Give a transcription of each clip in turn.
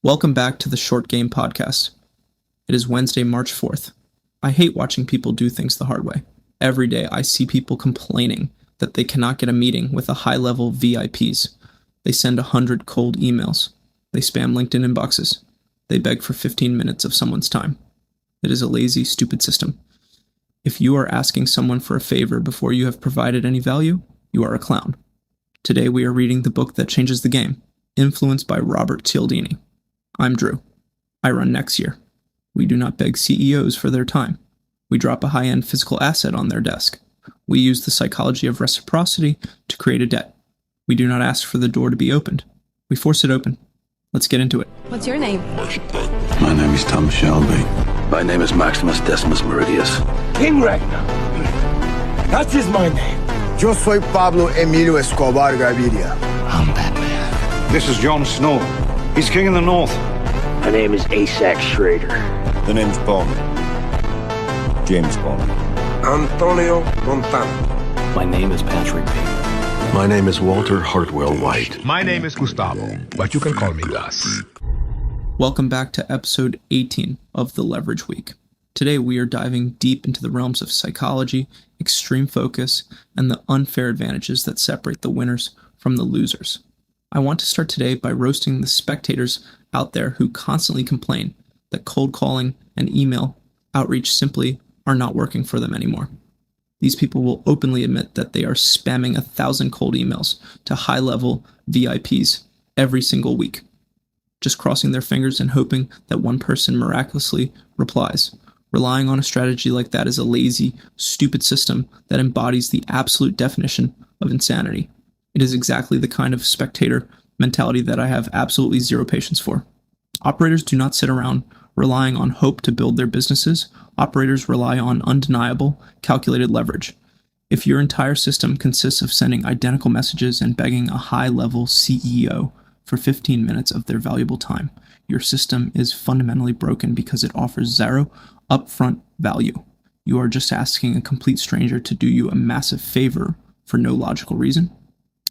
Welcome back to the Short Game Podcast. It is Wednesday, March 4th. I hate watching people do things the hard way. Every day I see people complaining that they cannot get a meeting with a high-level VIPs. They send 100 cold emails. They spam LinkedIn inboxes. They beg for 15 minutes of someone's time. It is a lazy, stupid system. If you are asking someone for a favor before you have provided any value, you are a clown. Today we are reading the book that changes the game, Influence by Robert Cialdini. I'm Drew. I run NexYear. We do not beg CEOs for their time. We drop a high-end physical asset on their desk. We use the psychology of reciprocity to create a debt. We do not ask for the door to be opened. We force it open. Let's get into it. What's your name? My name is Tom Shelby. My name is Maximus Decimus Meridius. King Ragnar. That is my name. Yo soy Pablo Emilio Escobar Gaviria. I'm Batman. This is Jon Snow. He's king in the north. My name is Asax Schrader. The name's Bond. James Bond. Antonio Montana. My name is Patrick Payne. My name is Walter Hartwell White. My name is Gustavo, but you can call me Gus. Welcome back to episode 18 of the Leverage Week. Today we are diving deep into the realms of psychology, extreme focus, and the unfair advantages that separate the winners from the losers. I want to start today by roasting the spectators out there who constantly complain that cold calling and email outreach simply are not working for them anymore. These people will openly admit that they are spamming 1,000 cold emails to high-level VIPs every single week, just crossing their fingers and hoping that one person miraculously replies. Relying on a strategy like that is a lazy, stupid system that embodies the absolute definition of insanity. It is exactly the kind of spectator mentality that I have absolutely zero patience for. Operators do not sit around relying on hope to build their businesses. Operators rely on undeniable, calculated leverage. If your entire system consists of sending identical messages and begging a high-level CEO for 15 minutes of their valuable time, your system is fundamentally broken because it offers zero upfront value. You are just asking a complete stranger to do you a massive favor for no logical reason.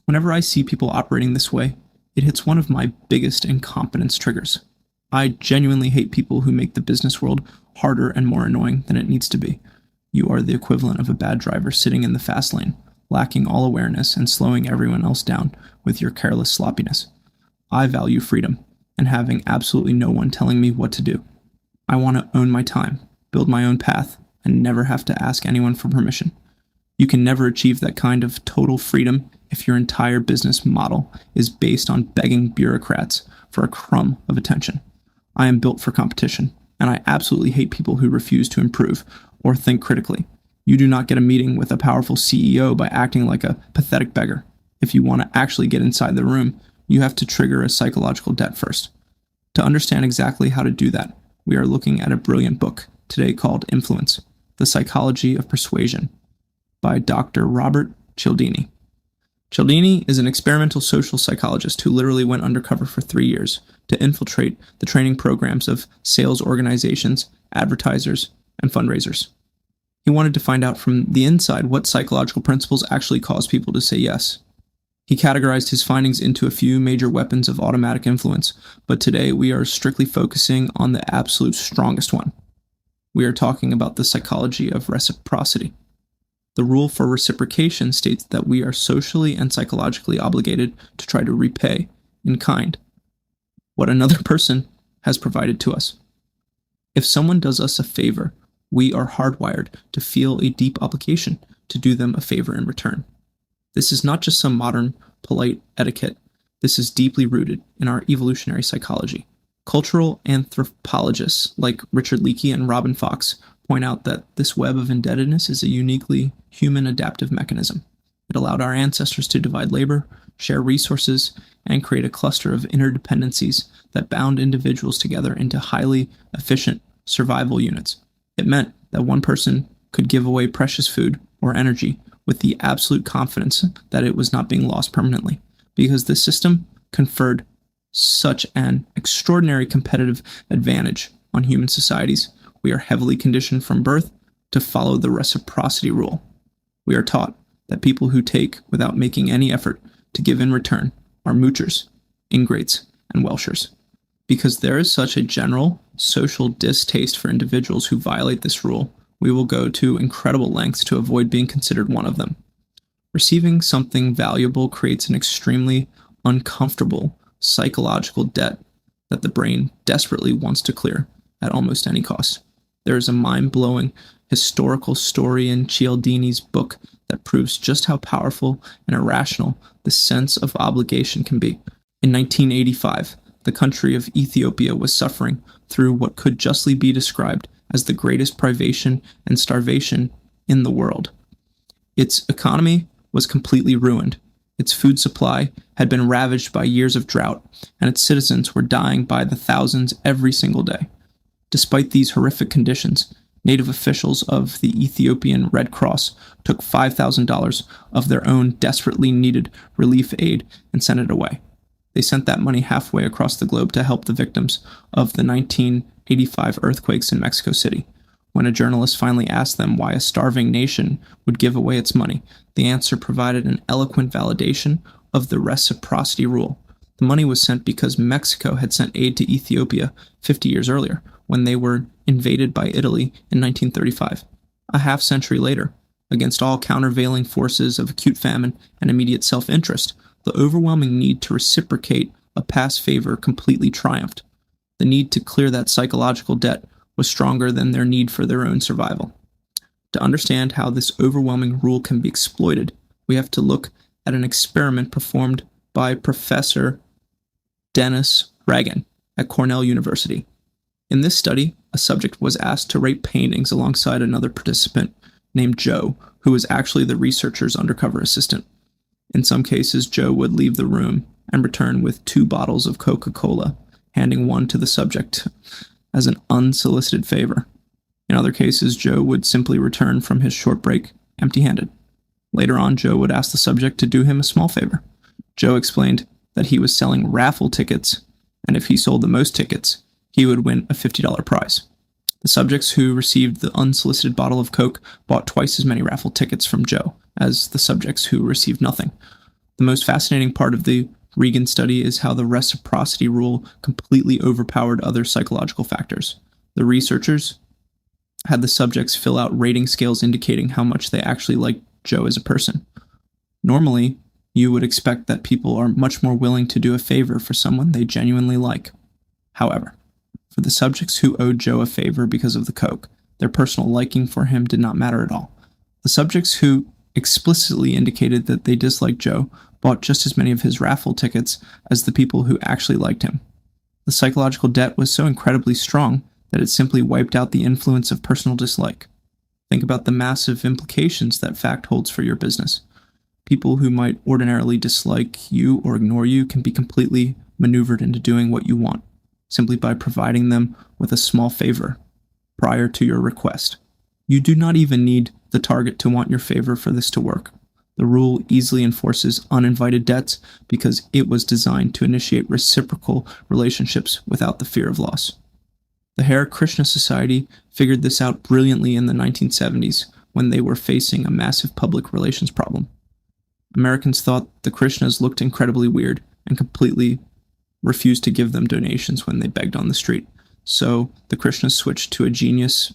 Whenever I see people operating this way, it hits one of my biggest incompetence triggers. I genuinely hate people who make the business world harder and more annoying than it needs to be. You are the equivalent of a bad driver sitting in the fast lane, lacking all awareness and slowing everyone else down with your careless sloppiness. I value freedom and having absolutely no one telling me what to do. I want to own my time, build my own path, and never have to ask anyone for permission. You can never achieve that kind of total freedom if your entire business model is based on begging bureaucrats for a crumb of attention. I am built for competition, and I absolutely hate people who refuse to improve or think critically. You do not get a meeting with a powerful CEO by acting like a pathetic beggar. If you want to actually get inside the room, you have to trigger a psychological debt first. To understand exactly how to do that, we are looking at a brilliant book today called Influence, The Psychology of Persuasion by Dr. Robert Cialdini. Cialdini is an experimental social psychologist who literally went undercover for 3 years to infiltrate the training programs of sales organizations, advertisers, and fundraisers. He wanted to find out from the inside what psychological principles actually cause people to say yes. He categorized his findings into a few major weapons of automatic influence, but today we are strictly focusing on the absolute strongest one. We are talking about the psychology of reciprocity. The rule for reciprocation states that we are socially and psychologically obligated to try to repay, in kind, what another person has provided to us. If someone does us a favor, we are hardwired to feel a deep obligation to do them a favor in return. This is not just some modern, polite etiquette. This is deeply rooted in our evolutionary psychology. Cultural anthropologists like Richard Leakey and Robin Fox point out that this web of indebtedness is a uniquely human adaptive mechanism. It allowed our ancestors to divide labor, share resources, and create a cluster of interdependencies that bound individuals together into highly efficient survival units. It meant that one person could give away precious food or energy with the absolute confidence that it was not being lost permanently, because the system conferred such an extraordinary competitive advantage on human societies. We are heavily conditioned from birth to follow the reciprocity rule. We are taught that people who take without making any effort to give in return are moochers, ingrates, and welshers. Because there is such a general social distaste for individuals who violate this rule, we will go to incredible lengths to avoid being considered one of them. Receiving something valuable creates an extremely uncomfortable psychological debt that the brain desperately wants to clear at almost any cost. There is a mind-blowing historical story in Cialdini's book that proves just how powerful and irrational the sense of obligation can be. In 1985, the country of Ethiopia was suffering through what could justly be described as the greatest privation and starvation in the world. Its economy was completely ruined. Its food supply had been ravaged by years of drought, and its citizens were dying by the thousands every single day. Despite these horrific conditions, native officials of the Ethiopian Red Cross took $5,000 of their own desperately needed relief aid and sent it away. They sent that money halfway across the globe to help the victims of the 1985 earthquakes in Mexico City. When a journalist finally asked them why a starving nation would give away its money, the answer provided an eloquent validation of the reciprocity rule. The money was sent because Mexico had sent aid to Ethiopia 50 years earlier, when they were invaded by Italy in 1935. A half-century later, against all countervailing forces of acute famine and immediate self-interest, the overwhelming need to reciprocate a past favor completely triumphed. The need to clear that psychological debt was stronger than their need for their own survival. To understand how this overwhelming rule can be exploited, we have to look at an experiment performed by Professor Dennis Regan at Cornell University. In this study, a subject was asked to rate paintings alongside another participant named Joe, who was actually the researcher's undercover assistant. In some cases, Joe would leave the room and return with 2 bottles of Coca-Cola, handing one to the subject as an unsolicited favor. In other cases, Joe would simply return from his short break empty-handed. Later on, Joe would ask the subject to do him a small favor. Joe explained that he was selling raffle tickets, and if he sold the most tickets, he would win a $50 prize. The subjects who received the unsolicited bottle of Coke bought twice as many raffle tickets from Joe as the subjects who received nothing. The most fascinating part of the Regan study is how the reciprocity rule completely overpowered other psychological factors. The researchers had the subjects fill out rating scales indicating how much they actually liked Joe as a person. Normally, you would expect that people are much more willing to do a favor for someone they genuinely like. However, for the subjects who owed Joe a favor because of the Coke, their personal liking for him did not matter at all. The subjects who explicitly indicated that they disliked Joe bought just as many of his raffle tickets as the people who actually liked him. The psychological debt was so incredibly strong that it simply wiped out the influence of personal dislike. Think about the massive implications that fact holds for your business. People who might ordinarily dislike you or ignore you can be completely maneuvered into doing what you want, simply by providing them with a small favor prior to your request. You do not even need the target to want your favor for this to work. The rule easily enforces uninvited debts because it was designed to initiate reciprocal relationships without the fear of loss. The Hare Krishna Society figured this out brilliantly in the 1970s when they were facing a massive public relations problem. Americans thought the Krishnas looked incredibly weird and completely refused to give them donations when they begged on the street. So the Krishnas switched to a genius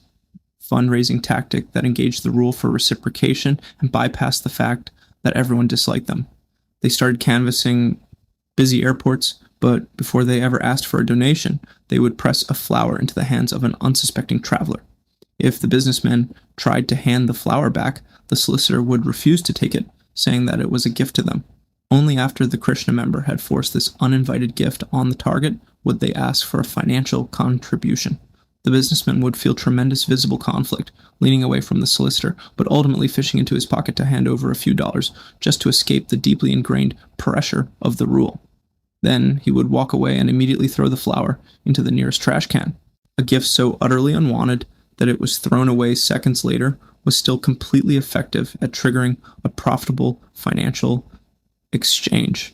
fundraising tactic that engaged the rule for reciprocation and bypassed the fact that everyone disliked them. They started canvassing busy airports, but before they ever asked for a donation, they would press a flower into the hands of an unsuspecting traveler. If the businessman tried to hand the flower back, the solicitor would refuse to take it, saying that it was a gift to them. Only after the Krishna member had forced this uninvited gift on the target would they ask for a financial contribution. The businessman would feel tremendous visible conflict, leaning away from the solicitor, but ultimately fishing into his pocket to hand over a few dollars, just to escape the deeply ingrained pressure of the rule. Then he would walk away and immediately throw the flower into the nearest trash can. A gift so utterly unwanted that it was thrown away seconds later was still completely effective at triggering a profitable financial exchange.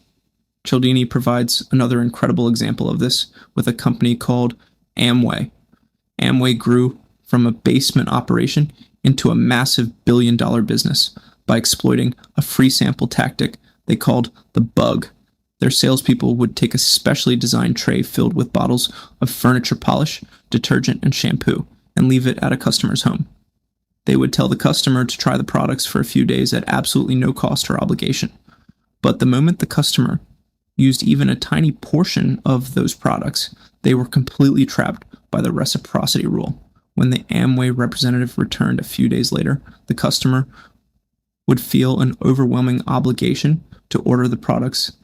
Cialdini provides another incredible example of this with a company called Amway. Amway grew from a basement operation into a massive billion-dollar business by exploiting a free sample tactic they called the bug. Their salespeople would take a specially designed tray filled with bottles of furniture polish, detergent, and shampoo and leave it at a customer's home. They would tell the customer to try the products for a few days at absolutely no cost or obligation. But the moment the customer used even a tiny portion of those products, they were completely trapped by the reciprocity rule. When the Amway representative returned a few days later, the customer would feel an overwhelming obligation to order the products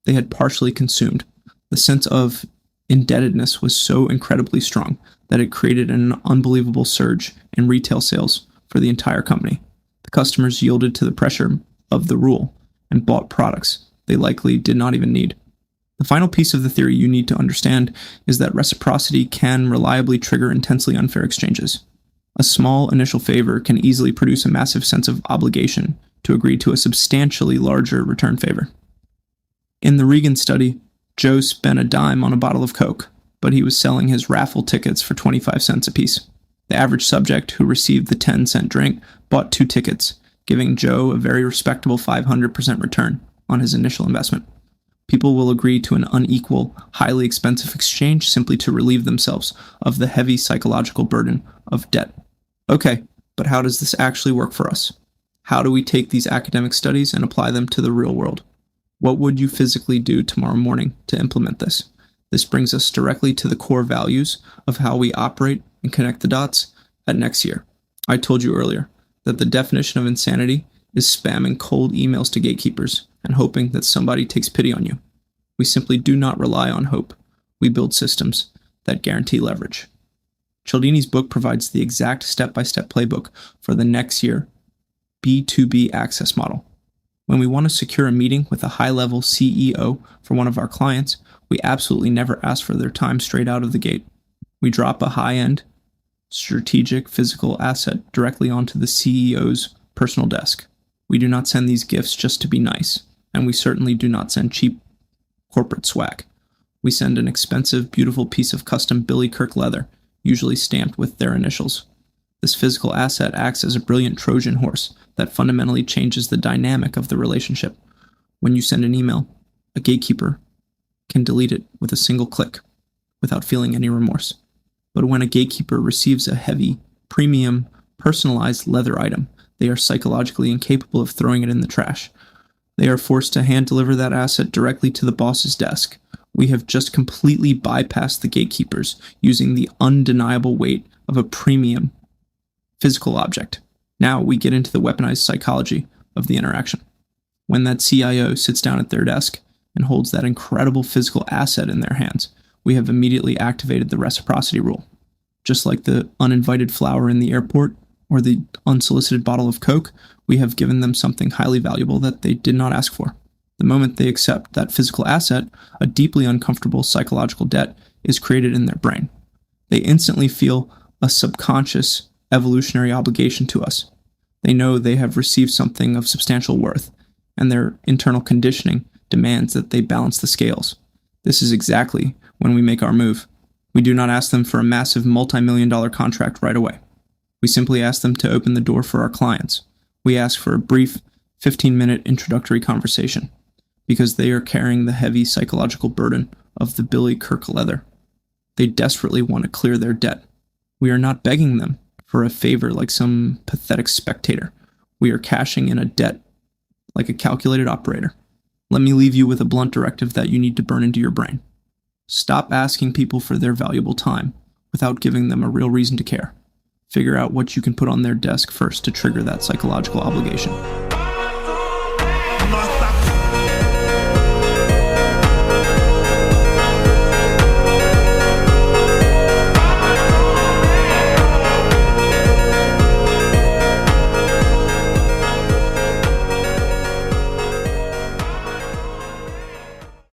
they had partially consumed. The sense of indebtedness was so incredibly strong that it created an unbelievable surge in retail sales for the entire company. The customers yielded to the pressure of the rule and bought products they likely did not even need. The final piece of the theory you need to understand is that reciprocity can reliably trigger intensely unfair exchanges. A small initial favor can easily produce a massive sense of obligation to agree to a substantially larger return favor. In the Regan study, Joe spent a dime on a bottle of Coke, but he was selling his raffle tickets for 25 cents apiece. The average subject who received the 10-cent drink bought 2 tickets, giving Joe a very respectable 500% return on his initial investment. People will agree to an unequal, highly expensive exchange simply to relieve themselves of the heavy psychological burden of debt. Okay, but how does this actually work for us? How do we take these academic studies and apply them to the real world? What would you physically do tomorrow morning to implement this? This brings us directly to the core values of how we operate and connect the dots at NexYear. I told you earlier that the definition of insanity is spamming cold emails to gatekeepers and hoping that somebody takes pity on you. We simply do not rely on hope. We build systems that guarantee leverage. Cialdini's book provides the exact step-by-step playbook for the NexYear B2B access model. When we want to secure a meeting with a high-level CEO for one of our clients, we absolutely never ask for their time straight out of the gate. We drop a high-end, strategic physical asset directly onto the CEO's personal desk. We do not send these gifts just to be nice, and we certainly do not send cheap corporate swag. We send an expensive, beautiful piece of custom Billykirk leather, usually stamped with their initials. This physical asset acts as a brilliant Trojan Horse that fundamentally changes the dynamic of the relationship. When you send an email, a gatekeeper can delete it with a single click without feeling any remorse. But when a gatekeeper receives a heavy, premium, personalized leather item, they are psychologically incapable of throwing it in the trash. They are forced to hand deliver that asset directly to the boss's desk. We have just completely bypassed the gatekeepers using the undeniable weight of a premium physical object. Now we get into the weaponized psychology of the interaction. When that CIO sits down at their desk and holds that incredible physical asset in their hands, we have immediately activated the reciprocity rule. Just like the uninvited flower in the airport or the unsolicited bottle of Coke, we have given them something highly valuable that they did not ask for. The moment they accept that physical asset, a deeply uncomfortable psychological debt is created in their brain. They instantly feel a subconscious evolutionary obligation to us. They know they have received something of substantial worth, and their internal conditioning demands that they balance the scales. This is exactly when we make our move. We do not ask them for a massive multi-million-dollar contract right away. We simply ask them to open the door for our clients. We ask for a brief 15-minute introductory conversation because they are carrying the heavy psychological burden of the Billykirk leather. They desperately want to clear their debt. We are not begging them for a favor like some pathetic spectator. We are cashing in a debt like a calculated operator. Let me leave you with a blunt directive that you need to burn into your brain. Stop asking people for their valuable time without giving them a real reason to care. Figure out what you can put on their desk first to trigger that psychological obligation.